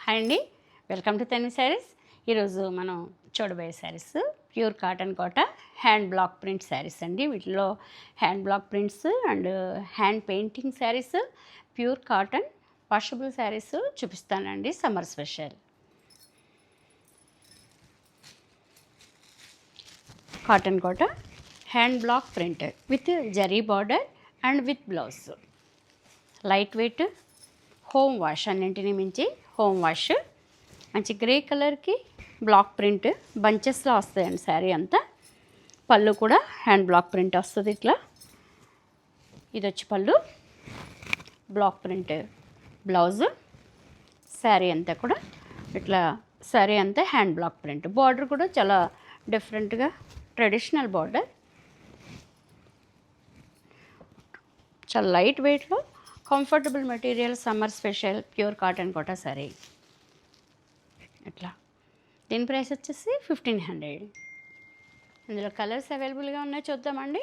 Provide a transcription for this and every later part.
Hi అండి, welcome to Tanvi saris. ఈరోజు మనం చూడబోయే saris pure cotton Kota hand block print saris అండి. వీటిలో hand block prints and hand painting saris, pure cotton washable saris చూపిస్తానండి. Summer special cotton Kota hand block print with zari border and with blouse. Light weight, home wash, అన్నింటినీ మించి home wash. మంచి grey కలర్కి block print బంచెస్లో వస్తాయండి శారీ అంతా. పళ్ళు కూడా హ్యాండ్ బ్లాక్ ప్రింట్ వస్తుంది ఇట్లా. ఇది వచ్చి పళ్ళు, బ్లాక్ ప్రింట్ బ్లౌజ్. శారీ అంతా కూడా ఇట్లా, శారీ అంతా హ్యాండ్ బ్లాక్ ప్రింట్. బార్డర్ కూడా చాలా డిఫరెంట్గా ట్రెడిషనల్ బార్డర్. చాలా లైట్ వెయిట్లో comfortable material, summer special pure cotton Kota sari ఇట్లా. దీని ప్రైస్ వచ్చేసి 1500. ఇందులో కలర్స్ అవైలబుల్గా ఉన్నాయి, చూద్దామండి.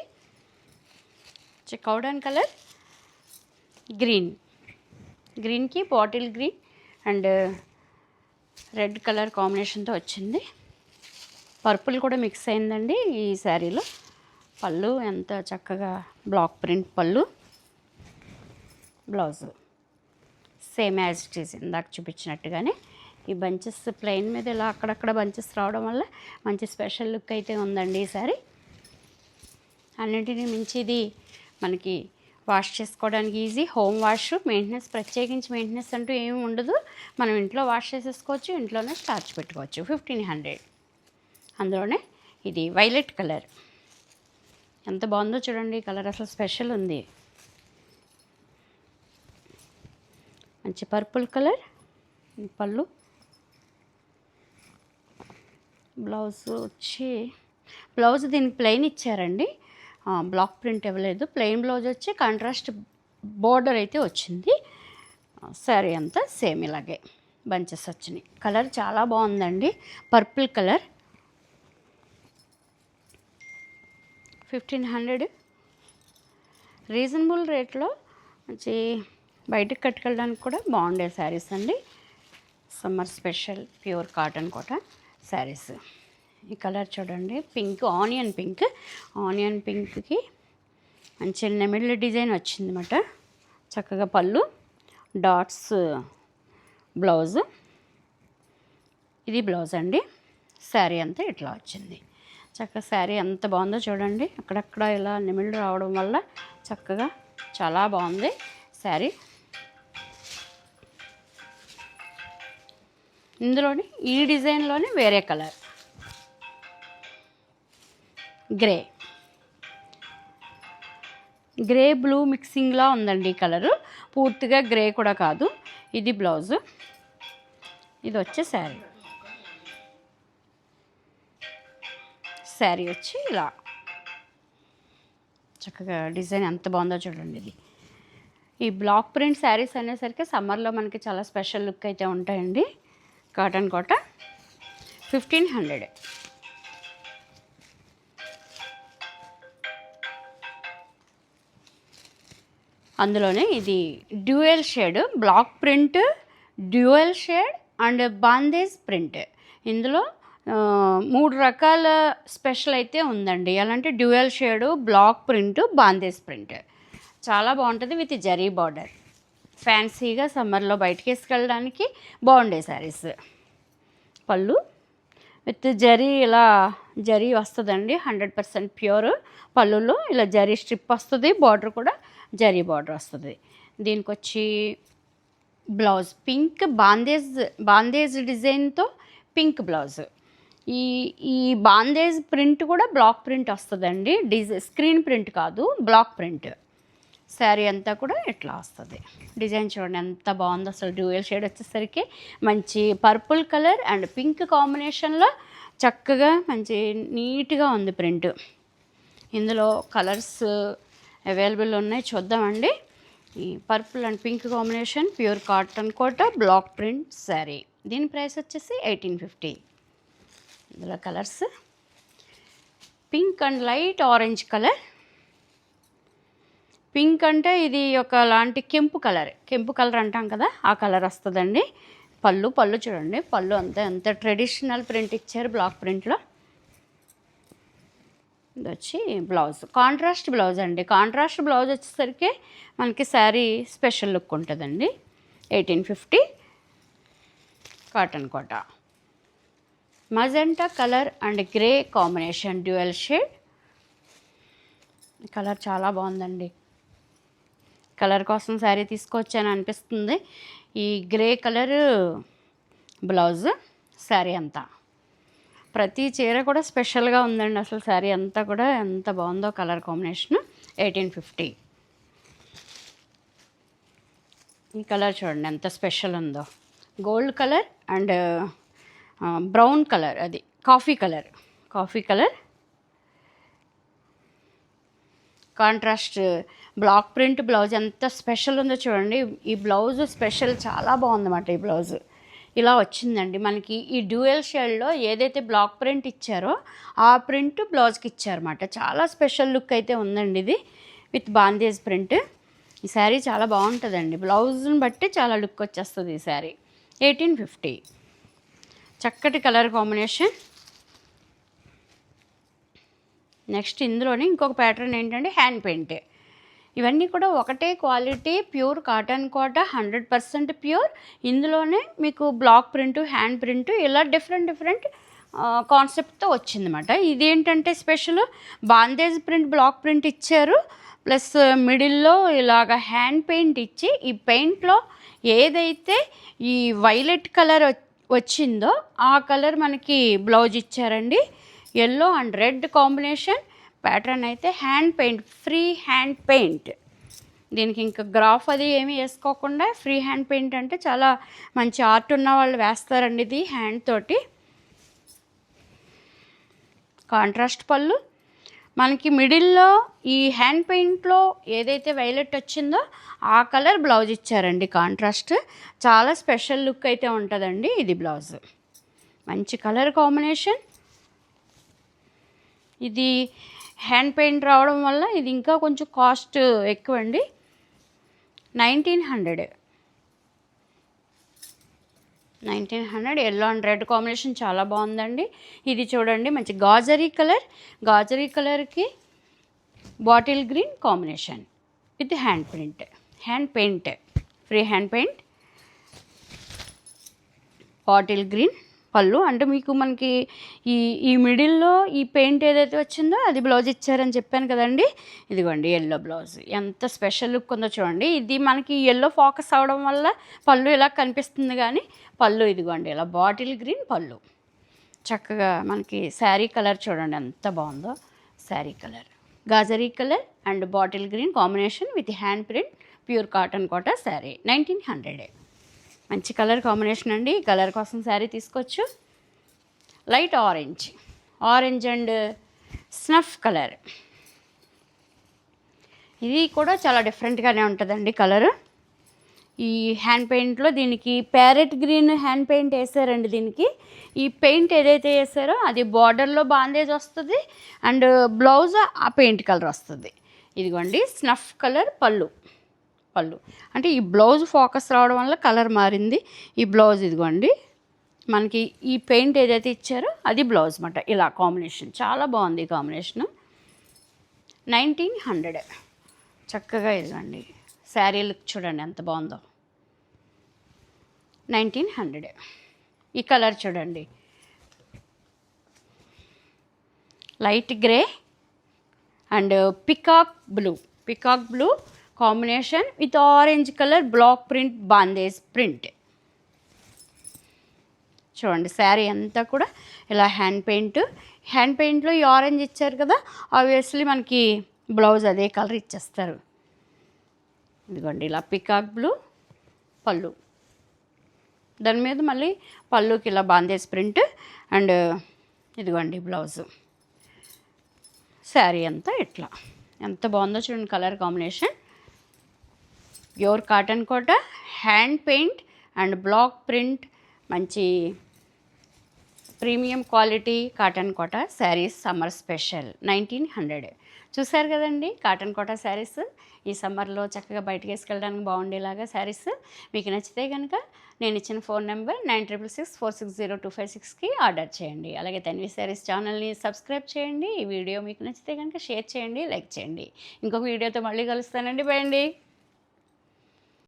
కౌడన్ కలర్, గ్రీన్కి bottle green and red colour కాంబినేషన్తో వచ్చింది. పర్పుల్ కూడా మిక్స్ అయిందండి ఈ శారీలో. పళ్ళు ఎంత చక్కగా బ్లాక్ ప్రింట్ పళ్ళు, blouse same as it is ఇందాక చూపించినట్టుగానే. ఈ బంచెస్ ప్లెయిన్ మీద ఇలా అక్కడక్కడ బంచెస్ రావడం వల్ల మంచి స్పెషల్ లుక్ అయితే ఉందండి ఈ శారీ. అన్నింటినీ మించి ఇది మనకి వాష్ చేసుకోవడానికి ఈజీ, హోమ్ వాష్. మెయింటెనెన్స్, ప్రత్యేకించి మెయింటెనెన్స్ అంటూ ఏమి ఉండదు. మనం ఇంట్లో వాష్ చేసేసుకోవచ్చు, ఇంట్లోనే స్టార్చ్ పెట్టుకోవచ్చు. 1500. అందులోనే ఇది వైలెట్ కలర్ ఎంత బాగుందో చూడండి. ఈ కలర్ అసలు స్పెషల్ ఉంది. మంచి పర్పుల్ కలర్ పళ్ళు, బ్లౌజ్ వచ్చి, బ్లౌజ్ దీనికి ప్లెయిన్ ఇచ్చారండి, బ్లాక్ ప్రింట్ ఇవ్వలేదు. ప్లెయిన్ బ్లౌజ్ వచ్చి కాంట్రాస్ట్ బోర్డర్ అయితే వచ్చింది. శారీ అంతా సేమ్ ఇలాగే బంచెస్ వచ్చినాయి. కలర్ చాలా బాగుందండి, పర్పుల్ కలర్. 1500 రీజనబుల్ రేట్లో మంచి బయటకు కట్టుకెళ్ళడానికి కూడా బాగుండే శారీస్ అండి. సమ్మర్ స్పెషల్ ప్యూర్ కాటన్ కోట శారీస్. ఈ కలర్ చూడండి, పింక్, ఆనియన్ పింక్. ఆనియన్ పింక్కి మంచి నెమిళ్ళ డిజైన్ వచ్చిందన్నమాట. చక్కగా పళ్ళు, డాట్స్ బ్లౌజ్. ఇది బ్లౌజ్ అండి. శారీ అంతా ఇట్లా వచ్చింది. చక్కగా శారీ ఎంత బాగుందో చూడండి. అక్కడక్కడ ఇలా నెమిళ్ళు రావడం వల్ల చక్కగా చాలా బాగుంది శారీ. ఇందులోని ఈ డిజైన్లోనే వేరే కలర్, గ్రే బ్లూ మిక్సింగ్లా ఉందండి ఈ కలరు. పూర్తిగా గ్రే కూడా కాదు. ఇది బ్లౌజు, ఇది వచ్చే శారీ. శారీ వచ్చి ఇలా చక్కగా డిజైన్ ఎంత బాగుందో చూడండి. ఇది ఈ బ్లాక్ ప్రింట్ శారీస్ అనేసరికి సమ్మర్లో మనకి చాలా స్పెషల్ లుక్ అయితే ఉంటాయండి. కాటన్ కోట 1500. అందులోనే ఇది dual shade block print, dual shade and bandhej print. ఇందులో 3 రకాల స్పెషల్ అయితే ఉందండి. అలాంటి dual shade, block print, bandhej print చాలా బాగుంటుంది విత్ జరీ బార్డర్. ఫ్యాన్సీగా సమ్మర్లో బయటకి వేసుకెళ్ళడానికి బాగుండే శారీస్. పళ్ళు విత్ జరీ, ఇలా జరీ వస్తుందండి, 100% ప్యూర్. పళ్ళులో ఇలా జరీ స్ట్రిప్ వస్తుంది, బార్డర్ కూడా జరీ బార్డర్ వస్తుంది. దీనికి వచ్చి బ్లౌజ్ పింక్, బాందేజ్ డిజైన్తో పింక్ బ్లౌజ్. ఈ బాందేజ్ ప్రింట్ కూడా బ్లాక్ ప్రింట్ వస్తుందండి, స్క్రీన్ ప్రింట్ కాదు, బ్లాక్ ప్రింట్. శారీ అంతా కూడా ఇట్లా వస్తుంది. డిజైన్ చూడండి ఎంత బాగుందో అసలు. డ్యూయల్ షేడ్ వచ్చేసరికి మంచి పర్పుల్ కలర్ అండ్ పింక్ కాంబినేషన్లో చక్కగా మంచి నీట్గా ఉంది ప్రింట్. ఇందులో కలర్స్ అవైలబుల్ ఉన్నాయి, చూద్దామండి. ఈ purple and pink combination pure cotton Kota block print sari. దీని ప్రైస్ వచ్చేసి 1850. ఇందులో colours pink and light orange colour. Pink అంటే ఇది ఒక లాంటి కెంపు కలర్ అంటాం కదా, ఆ కలర్ వస్తుందండి. పళ్ళు చూడండి, పళ్ళు అంతా ఎంత ట్రెడిషనల్ ప్రింట్ ఇచ్చారు బ్లాక్ ప్రింట్లో. ఇది వచ్చి బ్లౌజ్, కాంట్రాస్ట్ బ్లౌజ్ అండి. కాంట్రాస్ట్ బ్లౌజ్ వచ్చేసరికి మనకి శారీ స్పెషల్ లుక్ ఉంటుందండి. 1850 cotton Kota. Magenta colour and grey combination dual shade. Colour చాలా బాగుందండి. కలర్ కోసం శారీ తీసుకొచ్చాను అనిపిస్తుంది. ఈ గ్రే కలర్ బ్లౌజ్, శారీ అంతా, ప్రతి చీర కూడా స్పెషల్గా ఉందండి. అసలు శారీ అంతా కూడా ఎంత బాగుందో కలర్ కాంబినేషన్. 1850. ఈ కలర్ చూడండి ఎంత స్పెషల్ ఉందో. Gold colour and brown colour, అది coffee colour contrast block print blouse ఎంత స్పెషల్ ఉందో చూడండి. ఈ బ్లౌజ్ స్పెషల్ చాలా బాగుందన్నమాట. ఈ బ్లౌజ్ ఇలా వచ్చిందండి మనకి. ఈ డ్యూయల్ షేడ్లో ఏదైతే బ్లాక్ ప్రింట్ ఇచ్చారో ఆ ప్రింట్ బ్లౌజ్కి ఇచ్చారన్నమాట. చాలా స్పెషల్ లుక్ అయితే ఉందండి ఇది, విత్ బాందేజ్ ప్రింట్. ఈ శారీ చాలా బాగుంటుందండి. బ్లౌజ్ని బట్టి చాలా లుక్ వచ్చేస్తుంది ఈ శారీ. 1850. చక్కటి కలర్ కాంబినేషన్. నెక్స్ట్ ఇందులోనే ఇంకొక ప్యాటర్న్ ఏంటంటే హ్యాండ్ పెయింట్. ఇవన్నీ కూడా ఒకటే quality, pure cotton Kota, 100% pure. ఇందులోనే మీకు బ్లాక్ ప్రింట్, హ్యాండ్ ప్రింట్, ఇలా డిఫరెంట్ కాన్సెప్ట్తో వచ్చిందన్నమాట. ఇదేంటంటే special bandhej print, block print ఇచ్చారు. ప్లస్ మిడిల్లో ఇలాగ హ్యాండ్ పెయింట్ ఇచ్చి, ఈ పెయింట్లో ఏదైతే ఈ వైలెట్ కలర్ వచ్చిందో ఆ కలర్ మనకి బ్లౌజ్ ఇచ్చారండి. Yellow and red combination pattern అయితే hand paint, free hand paint. దీనికి ఇంకా గ్రాఫ్ అది ఏమీ వేసుకోకుండా ఫ్రీ హ్యాండ్ పెయింట్ అంటే చాలా మంచి ఆర్ట్ ఉన్న వాళ్ళు వేస్తారండి ఇది హ్యాండ్ తోటి. కాంట్రాస్ట్ పళ్ళు మనకి మిడిల్లో ఈ హ్యాండ్ పెయింట్లో ఏదైతే వైలెట్ వచ్చిందో ఆ కలర్ బ్లౌజ్ ఇచ్చారండి. కాంట్రాస్ట్ చాలా స్పెషల్ లుక్ అయితే ఉంటుందండి ఇది బ్లౌజ్. మంచి కలర్ కాంబినేషన్. ఇది హ్యాండ్ పెయింట్ రావడం వల్ల ఇది ఇంకా కొంచెం కాస్ట్ ఎక్కువండి. 1900 ఎల్లో అండ్ రెడ్ కాంబినేషన్ చాలా బాగుందండి. ఇది చూడండి మంచి గాజరీ కలర్కి bottle green combination with hand paint, free hand paint, bottle green పళ్ళు. అంటే మీకు మనకి ఈ మిడిల్లో ఈ పెయింట్ ఏదైతే వచ్చిందో అది బ్లౌజ్ ఇచ్చారని చెప్పాను కదండి. ఇదిగోండి ఎల్లో బ్లౌజ్, ఎంత స్పెషల్ లుక్ ఉందో చూడండి. ఇది మనకి ఎల్లో ఫోకస్ అవడం వల్ల పళ్ళు ఇలా కనిపిస్తుంది, కానీ పళ్ళు ఇదిగోండి ఇలా బాటిల్ గ్రీన్ పళ్ళు. చక్కగా మనకి శారీ కలర్ చూడండి ఎంత బాగుందో. శారీ కలర్ గాజరీ colour and bottle green combination with hand print, pure cotton Kota sari. 1900. మంచి కలర్ కాంబినేషన్ అండి. ఈ కలర్ కోసం శారీ తీసుకోవచ్చు. Light orange and snuff colour. ఇది కూడా చాలా డిఫరెంట్గానే ఉంటుందండి కలర్. ఈ హ్యాండ్ పెయింట్లో దీనికి ప్యారెట్ గ్రీన్ హ్యాండ్ పెయింట్ వేసారండి. దీనికి ఈ పెయింట్ ఏదైతే వేసారో అది బార్డర్లో బాందేజ్ వస్తుంది అండ్ బ్లౌజ్ ఆ పెయింట్ కలర్ వస్తుంది. ఇదిగోండి స్నఫ్ కలర్ పళ్ళు అంటే ఈ బ్లౌజ్ ఫోకస్ రావడం వల్ల కలర్ మారింది. ఈ బ్లౌజ్ ఇదిగోండి మనకి ఈ పెయింట్ ఏదైతే ఇచ్చారో అది బ్లౌజ్ అన్నమాట. ఇలా కాంబినేషన్ చాలా బాగుంది. ఈ కాంబినేషను 1900. చక్కగా ఇదిగోండి శారీ లుక్ చూడండి ఎంత బాగుందో. 1900. ఈ కలర్ చూడండి light grey and peacock blue combination with orange colour block print, bandhej print. చూడండి శారీ అంతా కూడా ఇలా హ్యాండ్ పెయింట్లో ఈ ఆరెంజ్ ఇచ్చారు కదా, ఆబ్వియస్లీ మనకి బ్లౌజ్ అదే కలర్ ఇచ్చేస్తారు. ఇదిగోండి ఇలా పికాక్ బ్లూ పళ్ళు, దాని మీద మళ్ళీ పళ్ళుకి ఇలా బాందేజ్ ప్రింట్ అండ్ ఇదిగోండి బ్లౌజు. శారీ అంతా ఇట్లా ఎంత బాగుందో చూడండి colour combination. Pure cotton Kota, hand paint and block print, మంచి premium quality cotton Kota saris summer special 1900. చూసారు కదండి కాటన్ కోటా శారీస్. ఈ సమ్మర్లో చక్కగా బయటకు వేసుకెళ్ళడానికి బాగుండేలాగా శారీస్. మీకు నచ్చితే కనుక నేను ఇచ్చిన ఫోన్ నెంబర్ 9664602556కి ఆర్డర్ చేయండి. అలాగే తన్వి శారీస్ ఛానల్ని సబ్స్క్రైబ్ చేయండి. ఈ వీడియో మీకు నచ్చితే కనుక షేర్ చేయండి, లైక్ చేయండి. ఇంకొక వీడియోతో మళ్ళీ కలుస్తానండి. బాయ్ అండి.